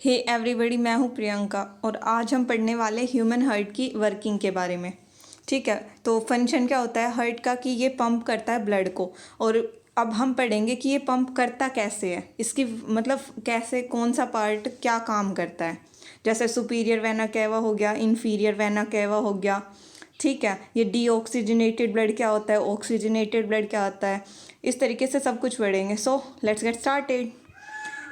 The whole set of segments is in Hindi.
हे एवरीबॉडी, मैं हूँ प्रियंका और आज हम पढ़ने वाले ह्यूमन हार्ट की वर्किंग के बारे में। ठीक है, तो फंक्शन क्या होता है हार्ट का कि ये पंप करता है ब्लड को। और अब हम पढ़ेंगे कि ये पंप करता कैसे है, इसकी मतलब कैसे, कौन सा पार्ट क्या काम करता है। जैसे सुपीरियर वेना कैवा हो गया, इन्फीरियर वेना कैवा हो गया। ठीक है, ये डीऑक्सीजनेटेड ब्लड क्या होता है, ऑक्सीजनेटेड ब्लड क्या होता है, इस तरीके से सब कुछ पढ़ेंगे। So let's get started.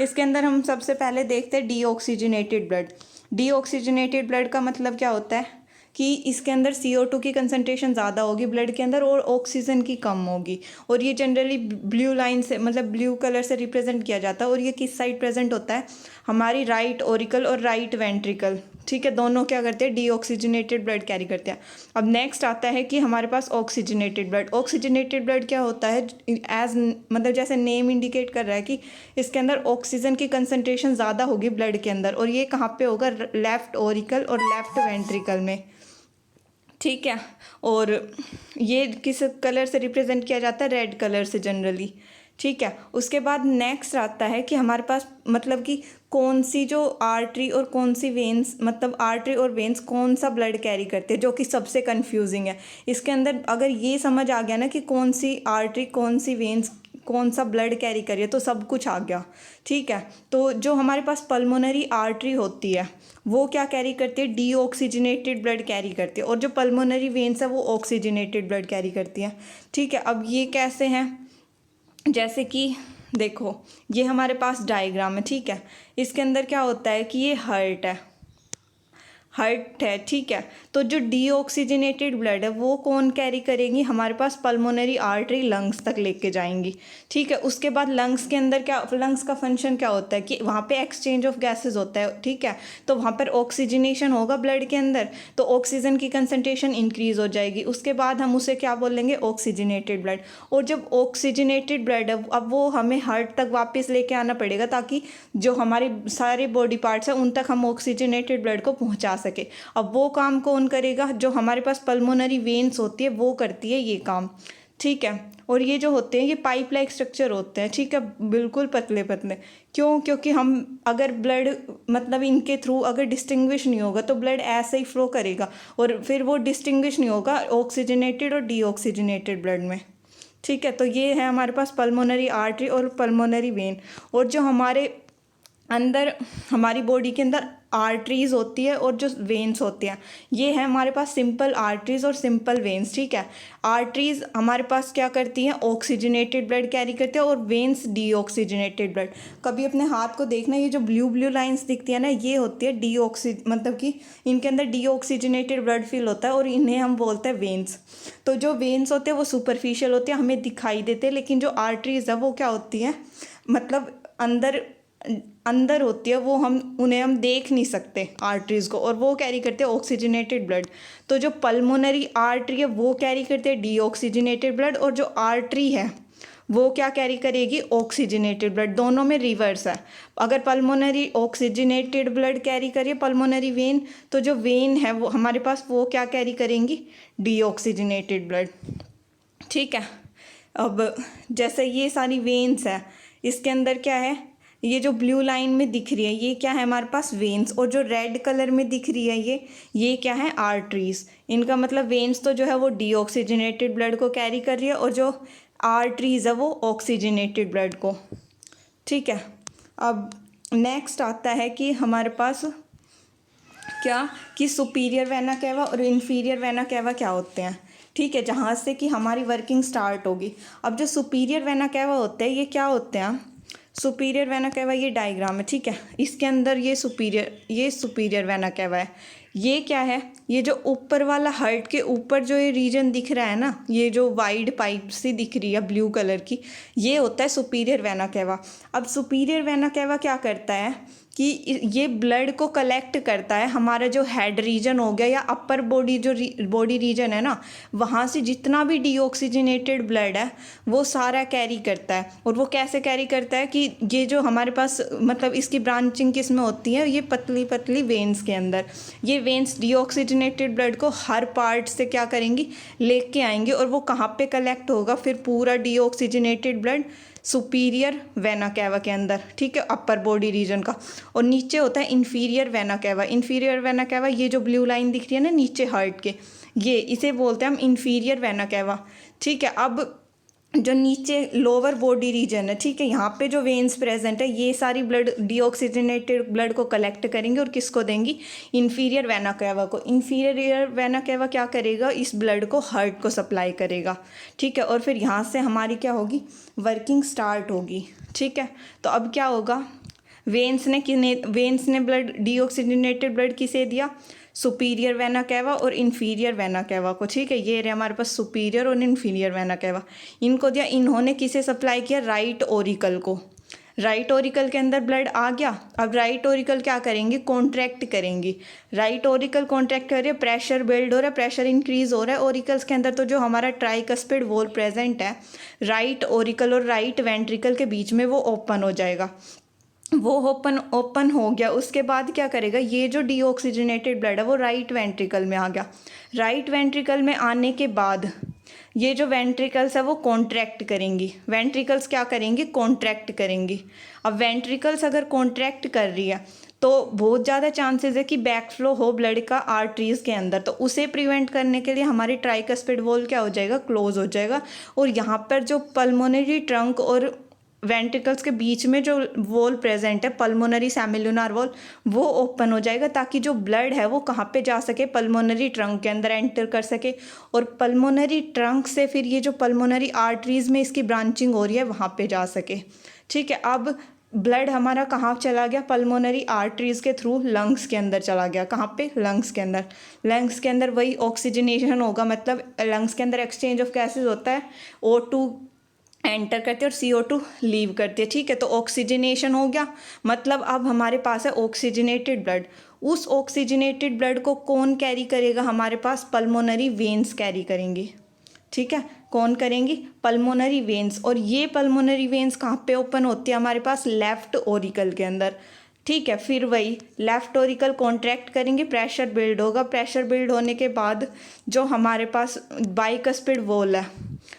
इसके अंदर हम सबसे पहले देखते हैं डीऑक्सीजनेटेड ब्लड। डीऑक्सीजनेटेड ब्लड का मतलब क्या होता है कि इसके अंदर CO2 की कंसंट्रेशन ज़्यादा होगी ब्लड के अंदर और ऑक्सीजन की कम होगी। और ये जनरली ब्लू लाइन से मतलब ब्लू कलर से रिप्रेजेंट किया जाता है। और ये किस साइड प्रेजेंट होता है, हमारी राइट ऑरिकल और राइट वेंट्रिकल। ठीक है, दोनों क्या करते हैं, डीऑक्सीजनेटेड ब्लड कैरी करते हैं। अब नेक्स्ट आता है कि हमारे पास ऑक्सीजनेटेड ब्लड। ऑक्सीजनेटेड ब्लड क्या होता है, एज मतलब जैसे नेम इंडिकेट कर रहा है कि इसके अंदर ऑक्सीजन की कंसंट्रेशन ज़्यादा होगी ब्लड के अंदर। और ये कहाँ पे होगा, लेफ्ट ऑरिकल और लेफ्ट वेंट्रिकल में। ठीक है, और ये किस कलर से रिप्रेजेंट किया जाता है, रेड कलर से जनरली। ठीक है, उसके बाद नेक्स्ट आता है कि हमारे पास मतलब कि कौन सी जो आर्टरी और कौन सी वेन्स, मतलब आर्टरी और वेन्स कौन सा ब्लड कैरी करते हैं, जो कि सबसे कंफ्यूजिंग है। इसके अंदर अगर ये समझ आ गया ना कि कौन सी आर्टरी कौन सी वेन्स कौन सा ब्लड कैरी करिए, तो सब कुछ आ गया। ठीक है, तो जो हमारे पास पल्मोनरी आर्टरी होती है वो क्या कैरी करती है, डीऑक्सीजनेटेड ब्लड कैरी करती है। और जो पल्मोनरी वेन्स है वो ऑक्सीजनेटेड ब्लड कैरी करती है। ठीक है, अब ये कैसे हैं, जैसे कि देखो ये हमारे पास डायग्राम है। ठीक है, इसके अंदर क्या होता है कि ये हार्ट है, हार्ट है। ठीक है, तो जो डीऑक्सीजनेटेड ब्लड है वो कौन कैरी करेगी, हमारे पास पल्मोनरी आर्टरी लंग्स तक लेके जाएंगी। ठीक है, उसके बाद लंग्स के अंदर क्या, लंग्स का फंक्शन क्या होता है कि वहाँ पे एक्सचेंज ऑफ गैसेस होता है। ठीक है, तो वहाँ पर ऑक्सीजनेशन होगा ब्लड के अंदर, तो ऑक्सीजन की कंसंट्रेशन इंक्रीज हो जाएगी। उसके बाद हम उसे क्या बोलेंगे, ऑक्सीजनेटेड ब्लड। और जब ऑक्सीजनेटेड ब्लड है अब वो हमें हार्ट तक वापस लेके आना पड़ेगा, ताकि जो हमारे सारे बॉडी पार्ट्स हैं उन तक हम ऑक्सीजनेटेड ब्लड को पहुँचा सके। अब वो काम कौन करेगा, जो हमारे पास पल्मोनरी वेन्स होती है वो करती है ये काम। ठीक है, और ये जो होते हैं ये पाइप लाइक स्ट्रक्चर होते हैं। ठीक है, बिल्कुल पतले पतले। क्यों, क्योंकि हम अगर ब्लड मतलब इनके थ्रू अगर डिस्टिंग्विश नहीं होगा तो ब्लड ऐसे ही फ्लो करेगा और फिर वो डिस्टिंग्विश नहीं होगा ऑक्सीजनेटेड और डीऑक्सीजनेटेड ब्लड में। ठीक है, तो ये है हमारे पास पल्मोनरी आर्टरी और पल्मोनरी वेन। और जो हमारे अंदर हमारी बॉडी के अंदर आर्टरीज होती है और जो वेन्स होती हैं, ये है हमारे पास सिंपल आर्टरीज और सिंपल वेन्स। ठीक है, आर्टरीज हमारे पास क्या करती हैं, ऑक्सीजनेटेड ब्लड कैरी करती है और वेन्स डीऑक्सीजनेटेड ब्लड। कभी अपने हाथ को देखना, ये जो ब्लू ब्लू लाइंस दिखती है ना, ये होती है मतलब कि इनके अंदर डीऑक्सीजनेटेड ब्लड फिल होता है और इन्हें हम बोलते हैं वेन्स। तो जो वेन्स होते हैं वो सुपरफिशियल होते हैं, हमें दिखाई देते हैं, लेकिन जो आर्टरीज है वो क्या होती है, मतलब अंदर अंदर होती है, वो उन्हें हम देख नहीं सकते आर्टरीज को, और वो कैरी करते हैं ऑक्सीजनेटेड ब्लड। तो जो पल्मोनरी आर्टरी है वो कैरी करते हैं डीऑक्सीजनेटेड ब्लड, और जो आर्टरी है वो क्या कैरी करेगी, ऑक्सीजनेटेड ब्लड। दोनों में रिवर्स है, अगर पल्मोनरी ऑक्सीजनेटेड ब्लड कैरी करिए पल्मोनरी वेन, तो जो वेन है वो हमारे पास वो क्या कैरी करेंगी, डीऑक्सीजनेटेड ब्लड। ठीक है, अब जैसे ये सारी वेन्स है, इसके अंदर क्या है, ये जो ब्लू लाइन में दिख रही है ये क्या है हमारे पास, वेन्स। और जो रेड कलर में दिख रही है ये क्या है, आर्टरीज। इनका मतलब वेन्स तो जो है वो डीऑक्सीजनेटेड ब्लड को कैरी कर रही है और जो आर्टरीज है वो ऑक्सीजनेटेड ब्लड को। ठीक है, अब नेक्स्ट आता है कि हमारे पास क्या, कि सुपीरियर वेना कैवा और इन्फीरियर वेना कैवा क्या होते हैं। ठीक है, जहाँ से कि हमारी वर्किंग स्टार्ट होगी। अब जो सुपीरियर वेना कैवा होते हैं ये क्या होते हैं, सुपीरियर वेना कैवा, ये डायग्राम है। ठीक है, इसके अंदर ये सुपीरियर वेना कैवा है। ये क्या है, ये जो ऊपर वाला हार्ट के ऊपर जो ये रीजन दिख रहा है ना, ये जो वाइड पाइप सी दिख रही है ब्लू कलर की, ये होता है सुपीरियर वेना कैवा। अब सुपीरियर वेना कैवा क्या करता है कि ये ब्लड को कलेक्ट करता है, हमारा जो हेड रीजन हो गया या अपर बॉडी जो बॉडी रीजन है ना, वहाँ से जितना भी डीऑक्सीजनेटेड ब्लड है वो सारा कैरी करता है। और वो कैसे कैरी करता है कि ये जो हमारे पास मतलब इसकी ब्रांचिंग किस में होती है, ये पतली पतली वेन्स के अंदर। ये वेन्स डीऑक्सीजनेटेड ब्लड को हर पार्ट से क्या करेंगी, लेके आएंगे, और वो कहाँ पे कलेक्ट होगा, फिर पूरा deoxygenated blood superior vena cava के अंदर, ठीक है, अपर बॉडी रीजन का, और नीचे होता है inferior vena cava. Inferior vena cava ये जो ब्लू लाइन दिख रही है ना नीचे हार्ट के, ये इसे बोलते हैं हम इन्फीरियर वेना कैवा, ठीक है। अब जो नीचे लोअर बॉडी रीजन है, ठीक है, यहाँ पे जो वेन्स प्रेजेंट है ये सारी ब्लड डीऑक्सीजनेटेड ब्लड को कलेक्ट करेंगे और किसको देंगी, इन्फीरियर वेना कैवा को। इन्फीरियर वेना कैवा क्या करेगा, इस ब्लड को हार्ट को सप्लाई करेगा, ठीक है। और फिर यहाँ से हमारी क्या होगी, वर्किंग स्टार्ट होगी, ठीक है। तो अब क्या होगा, वेन्स ने ब्लड डीऑक्सीजनेटेड ब्लड किसे दिया, सुपीरियर वेना कैवा और इन्फीरियर वेना कैवा को, ठीक है। ये रहे हमारे पास सुपीरियर और इन्फीरियर वेना कैवा, इनको दिया। इन्होंने किसे सप्लाई किया, राइट ओरिकल को। राइट ओरिकल के अंदर ब्लड आ गया। अब राइट ओरिकल क्या करेंगे, कॉन्ट्रैक्ट करेंगी। राइट ओरिकल कॉन्ट्रैक्ट कर रही है, प्रेशर बिल्ड हो रहा है, प्रेशर इंक्रीज हो रहा है ओरिकल्स के अंदर। तो जो हमारा ट्राइकस्पिड वॉल प्रेजेंट है राइट ओरिकल और राइट वेंट्रिकल के बीच में, वो ओपन हो जाएगा। वो ओपन हो गया, उसके बाद क्या करेगा, ये जो डीऑक्सीजनेटेड ब्लड है वो राइट वेंट्रिकल में आ गया। राइट वेंट्रिकल में आने के बाद ये जो वेंट्रिकल्स है वो कॉन्ट्रैक्ट करेंगी। वेंट्रिकल्स क्या करेंगी, कॉन्ट्रैक्ट करेंगी। अब वेंट्रिकल्स अगर कॉन्ट्रैक्ट कर रही है तो बहुत ज़्यादा चांसेस है कि बैकफ्लो हो ब्लड का आर्टरीज के अंदर। तो उसे प्रिवेंट करने के लिए हमारी ट्राइकस्पिड वॉल क्या हो जाएगा, क्लोज हो जाएगा। और यहाँ पर जो पल्मोनरी ट्रंक और वेंट्रिकल्स के बीच में जो वॉल प्रेजेंट है, पल्मोनरी सेमिलुनार वॉल, वो ओपन हो जाएगा ताकि जो ब्लड है वो कहाँ पे जा सके, पल्मोनरी ट्रंक के अंदर एंटर कर सके। और पल्मोनरी ट्रंक से फिर ये जो पल्मोनरी आर्टरीज में इसकी ब्रांचिंग हो रही है वहाँ पे जा सके, ठीक है। अब ब्लड हमारा कहाँ चला गया, पल्मोनरी आर्टरीज के थ्रू लंग्स के अंदर चला गया। कहाँ पे, लंग्स के अंदर। लंग्स के अंदर वही ऑक्सीजनेशन होगा, मतलब लंग्स के अंदर एक्सचेंज ऑफ गैसेज होता है, O2 एंटर करती है और CO2 लीव करती है, ठीक है। तो ऑक्सीजनेशन हो गया, मतलब अब हमारे पास है ऑक्सीजनेटेड ब्लड। उस ऑक्सीजनेटेड ब्लड को कौन कैरी करेगा, हमारे पास पल्मोनरी वेन्स कैरी करेंगी, ठीक है। कौन करेंगी, पल्मोनरी वेन्स। और ये पल्मोनरी वेन्स कहाँ पे ओपन होती है, हमारे पास लेफ्ट ओरिकल के अंदर, ठीक है। फिर वही लेफ्ट ओरिकल कॉन्ट्रैक्ट करेंगे, प्रेशर बिल्ड होगा। प्रेशर बिल्ड होने के बाद जो हमारे पास बाइकस्पिड वॉल है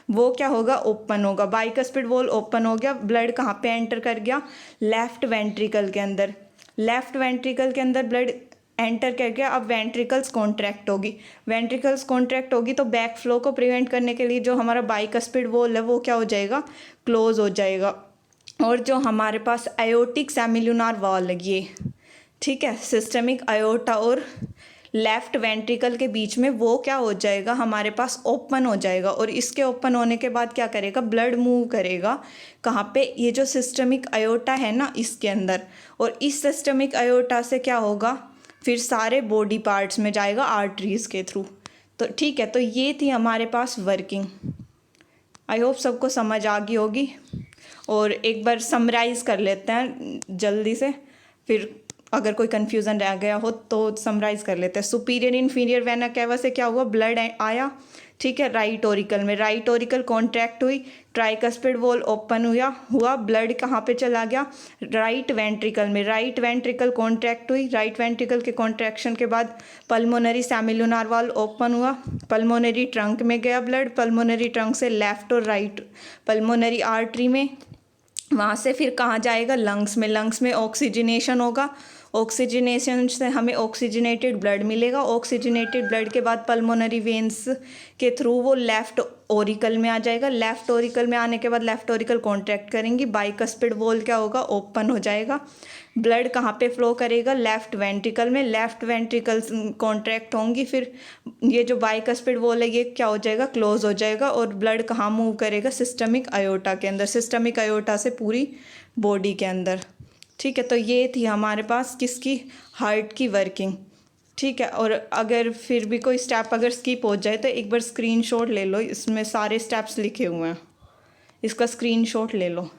वो क्या होगा, ओपन होगा। बाइकस्पिड वॉल ओपन हो गया, ब्लड कहाँ पे एंटर कर गया, लेफ्ट वेंट्रिकल के अंदर। लेफ्ट वेंट्रिकल के अंदर ब्लड एंटर कर गया। अब वेंट्रिकल्स कॉन्ट्रैक्ट होगी। वेंट्रिकल्स कॉन्ट्रैक्ट होगी तो बैक फ्लो को प्रिवेंट करने के लिए जो हमारा बाइकस्पिड वॉल है वो क्या हो जाएगा, क्लोज हो जाएगा। और जो हमारे पास आयोटिक सेमिलुनार वॉल है ये, ठीक है, सिस्टमिक आयोटा और लेफ्ट वेंट्रिकल के बीच में, वो क्या हो जाएगा, हमारे पास ओपन हो जाएगा। और इसके ओपन होने के बाद क्या करेगा, ब्लड मूव करेगा कहाँ पे, ये जो सिस्टमिक आयोटा है ना इसके अंदर। और इस सिस्टमिक आयोटा से क्या होगा, फिर सारे बॉडी पार्ट्स में जाएगा आर्टरीज के थ्रू। तो ठीक है, तो ये थी हमारे पास वर्किंग। आई होप सबको समझ आ गई होगी। और एक बार समराइज़ कर लेते हैं जल्दी से, फिर अगर कोई कन्फ्यूज़न रह गया हो तो समराइज़ कर लेते हैं। सुपीरियर इन्फीरियर वेना कैवा से क्या हुआ, ब्लड आया, ठीक है, राइट ओरिकल में। राइट ओरिकल कॉन्ट्रैक्ट हुई, ट्राइकस्पिड वॉल ओपन हुआ, ब्लड कहाँ पे चला गया, राइट वेंट्रिकल में। राइट वेंट्रिकल कॉन्ट्रैक्ट हुई, राइट वेंट्रिकल के कॉन्ट्रैक्शन के बाद पल्मोनरी सेमिलुनार वॉल ओपन हुआ, पल्मोनरी ट्रंक में गया ब्लड, पल्मोनरी ट्रंक से लेफ्ट और राइट पल्मोनरी आर्टरी में, वहाँ से फिर कहाँ जाएगा, लंग्स में। लंग्स में ऑक्सीजनेशन होगा, ऑक्सीजनेशन से हमें ऑक्सीजनेटेड ब्लड मिलेगा। ऑक्सीजनेटेड ब्लड के बाद पल्मोनरी वेन्स के थ्रू वो लेफ्ट ओरिकल में आ जाएगा। लेफ्ट ओरिकल में आने के बाद लेफ्ट ओरिकल कॉन्ट्रैक्ट करेंगी, बाइकस्पिड वॉल क्या होगा, ओपन हो जाएगा। ब्लड कहाँ पे फ्लो करेगा, लेफ्ट वेंट्रिकल में। लेफ्ट वेंट्रिकल कॉन्ट्रैक्ट होंगी, फिर ये जो बाइकस्पिड वॉल है ये क्या हो जाएगा, क्लोज हो जाएगा। और ब्लड कहाँ मूव करेगा, सिस्टमिक आयोटा के अंदर, सिस्टमिक आयोटा से पूरी बॉडी के अंदर, ठीक है। तो ये थी हमारे पास किसकी, हार्ट की वर्किंग, ठीक है। और अगर फिर भी कोई स्टेप अगर स्किप हो जाए तो एक बार स्क्रीनशॉट ले लो, इसमें सारे स्टेप्स लिखे हुए हैं, इसका स्क्रीनशॉट ले लो।